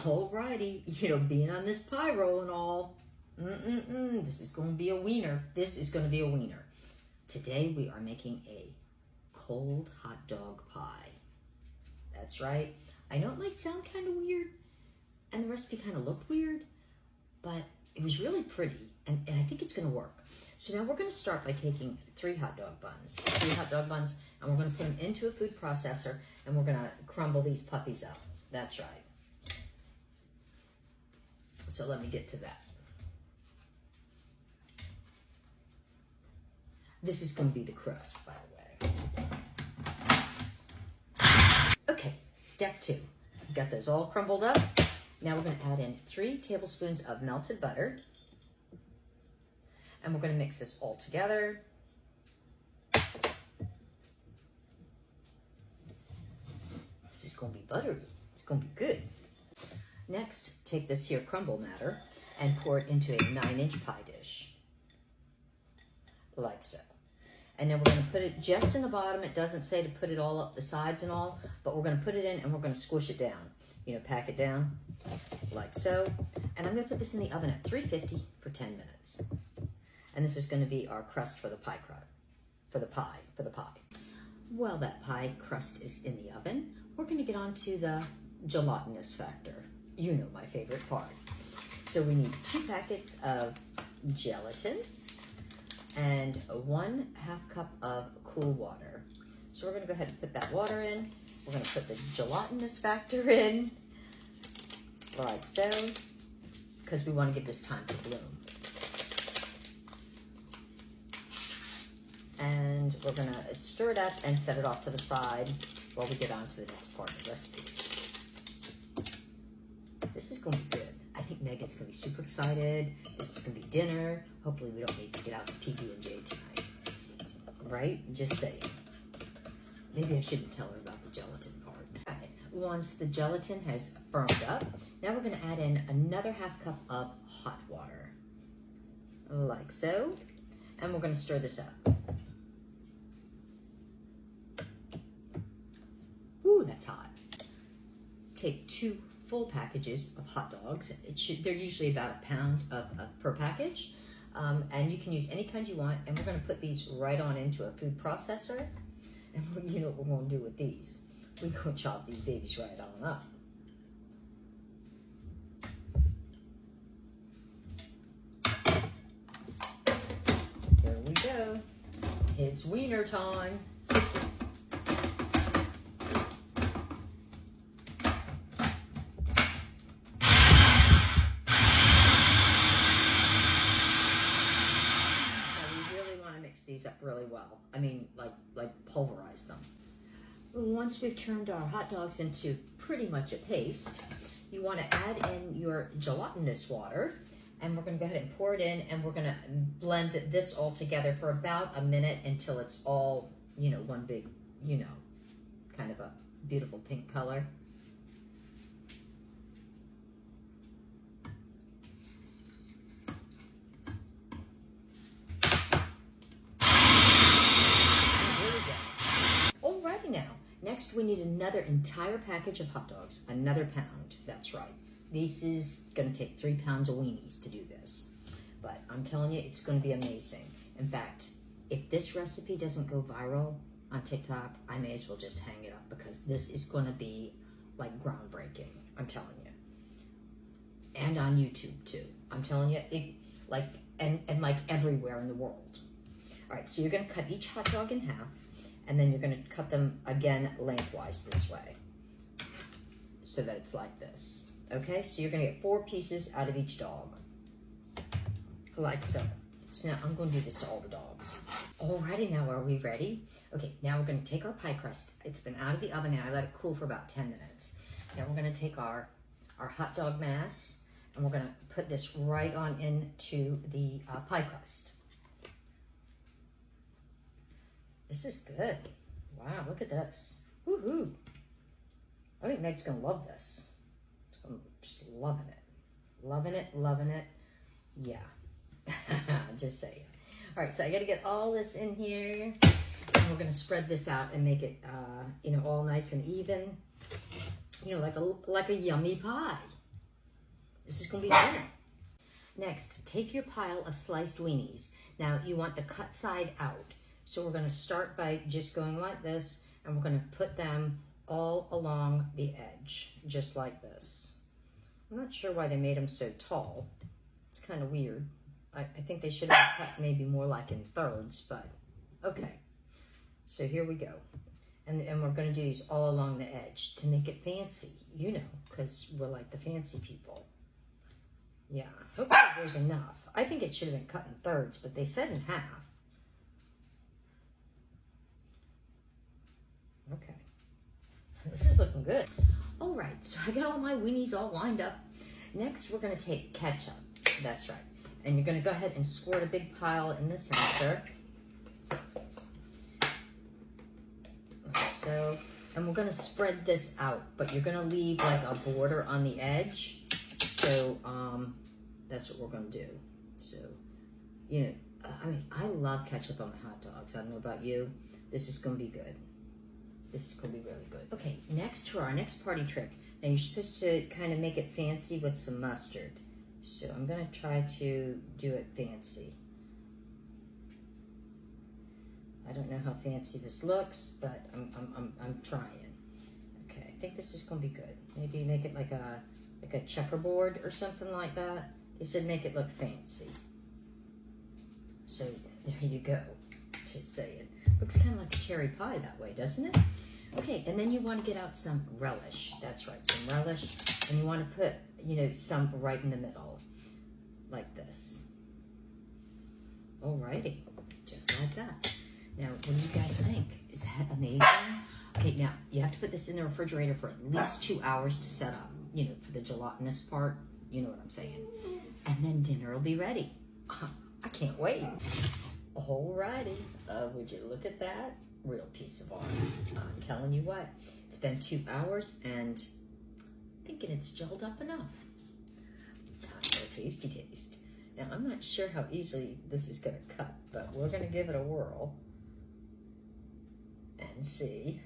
Alrighty, being on this pie roll and all, this is going to be a wiener. This is going to be a wiener. Today we are making a cold hot dog pie. That's right. I know it might sound kind of weird, and the recipe kind of looked weird, but it was really pretty, and I think it's going to work. So now we're going to start by taking 3 hot dog buns, and we're going to put them into a food processor, and we're going to crumble these puppies up. That's right. So let me get to that. This is going to be the crust, by the way. Okay, step 2. We've got those all crumbled up. Now we're going to add in 3 tablespoons of melted butter. And we're going to mix this all together. This is going to be buttery. It's going to be good. Next, take this here crumble matter and pour it into a 9-inch pie dish, like so. And then we're going to put it just in the bottom. It doesn't say to put it all up the sides and all, but we're going to put it in and we're going to squish it down. Pack it down like so. And I'm going to put this in the oven at 350 for 10 minutes. And this is going to be our crust for the pie While that pie crust is in the oven, we're going to get on to the gelatinous factor. My favorite part. So we need 2 packets of gelatin and 1/2 cup of cool water. So we're going to go ahead and put that water in. We're going to put the gelatinous factor in, like so, because we want to give this time to bloom. And we're going to stir it up and set it off to the side while we get on to the next part of the recipe. This is going to be good. I think Megan's going to be super excited. This is going to be dinner. Hopefully we don't need to get out the PB&J tonight. Right? Just saying. Maybe I shouldn't tell her about the gelatin part. All right. Once the gelatin has firmed up, now we're going to add in another 1/2 cup of hot water. Like so. And we're going to stir this up. Ooh, that's hot. Take 2 full packages of hot dogs. They're usually about a pound per package. And you can use any kind you want. And we're going to put these right on into a food processor. And you know what we're going to do with these. We're going to chop these babies right on up. Here we go. It's wiener time. These up really well. I mean, like pulverize them. Once we've turned our hot dogs into pretty much a paste, you want to add in your gelatinous water, and we're going to go ahead and pour it in, and we're going to blend this all together for about a minute until it's all, one big, kind of a beautiful pink color. Next, we need another entire package of hot dogs, another pound. That's right. This is going to take 3 pounds of weenies to do this. But I'm telling you, it's going to be amazing. In fact, if this recipe doesn't go viral on TikTok, I may as well just hang it up because this is going to be like groundbreaking. I'm telling you. And on YouTube too. I'm telling you, and like everywhere in the world. All right, so you're going to cut each hot dog in half. And then you're going to cut them again lengthwise this way so that it's like this. Okay, so you're going to get 4 pieces out of each dog, like so. So now I'm going to do this to all the dogs. Alrighty, now are we ready? Okay, now we're going to take our pie crust. It's been out of the oven and I let it cool for about 10 minutes. Now we're going to take our hot dog mass and we're going to put this right on into the pie crust. This is good. Wow, look at this. Woohoo. I think Meg's going to love this. Just loving it. Loving it, loving it. Yeah. Just saying. All right, so I got to get all this in here. And we're going to spread this out and make it, all nice and even. Like a yummy pie. This is going to be dinner. Next, take your pile of sliced weenies. Now, you want the cut side out. So we're going to start by just going like this, and we're going to put them all along the edge, just like this. I'm not sure why they made them so tall. It's kind of weird. I think they should have cut maybe more like in thirds, but okay. So here we go. And we're going to do these all along the edge to make it fancy, you know, because we're like the fancy people. Yeah, hopefully there's enough. I think it should have been cut in thirds, but they said in half. Okay. This is looking good. All right, so I got all my weenies all lined up. Next, we're going to take ketchup. That's right. And you're going to go ahead and squirt a big pile in the center. Like so. And we're going to spread this out, but you're going to leave like a border on the edge. So that's what we're going to do. So, you know, I mean, I love ketchup on my hot dogs. I don't know about you. This is going to be good. This is going to be really good. Okay, next to our next party trick. Now you're supposed to kind of make it fancy with some mustard. So I'm going to try to do it fancy. I don't know how fancy this looks, but I'm trying. Okay, I think this is going to be good. Maybe make it like a checkerboard or something like that. They said make it look fancy. So there you go. Just saying. Looks kind of like a cherry pie that way, doesn't it? Okay, and then you want to get out some relish. That's right, some relish. And you want to put, you know, some right in the middle, like this. Alrighty, just like that. Now, what do you guys think? Is that amazing? Okay, now, you have to put this in the refrigerator for at least 2 hours to set up, you know, for the gelatinous part. You know what I'm saying. And then dinner will be ready. I can't wait. Alrighty, would you look at that? Real piece of art. I'm telling you what, it's been 2 hours and I'm thinking it's gelled up enough. Time for a tasty taste. Now, I'm not sure how easily this is going to cut, but we're going to give it a whirl and see.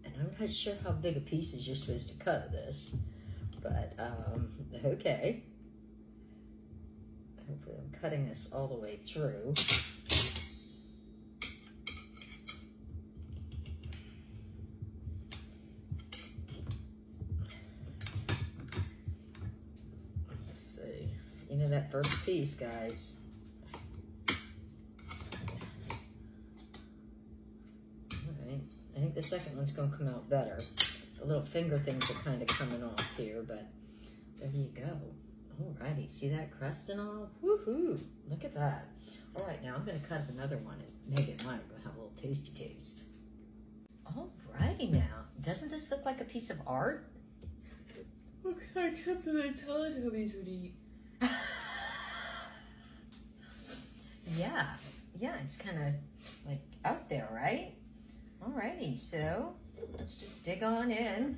And I'm not sure how big a pieces you're supposed to cut of this, but okay. Hopefully I'm cutting this all the way through. Let's see. You know that first piece, guys. Alright. I think the second one's going to come out better. The little finger things are kind of coming off here, but there you go. Alrighty, see that crust and all? Woohoo! Look at that. Alright, now I'm going to cut up another one and Meg and I will have a little tasty taste. Alrighty now. Doesn't this look like a piece of art? Looks like something the Teletubbies would eat. Yeah, it's kind of like out there, right? Alrighty, so let's just dig on in.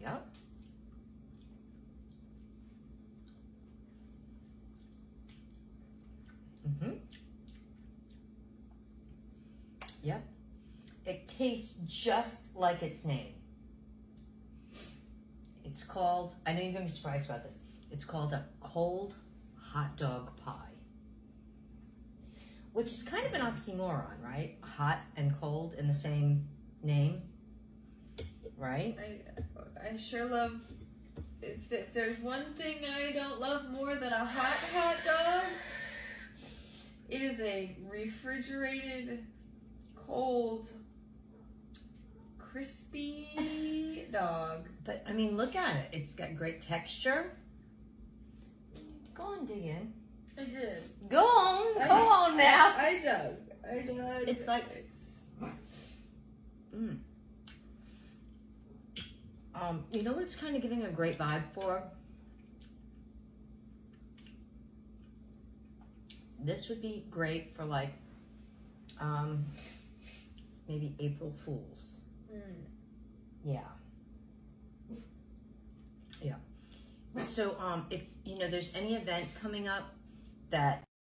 Yep. Yep. It tastes just like its name. It's called, I know you're going to be surprised about this, it's called a cold hot dog pie. Which is kind of an oxymoron, right? Hot and cold in the same name, right? I sure love, if there's one thing I don't love more than a hot dog, it is a refrigerated, cold, crispy dog. But, I mean, look at it. It's got great texture. Go on, dig in. I did. Go on now. I dug. It's like, you know what it's kind of giving a great vibe for? This would be great for like, maybe April Fools. Yeah. Yeah. So, if, you know, there's any event coming up that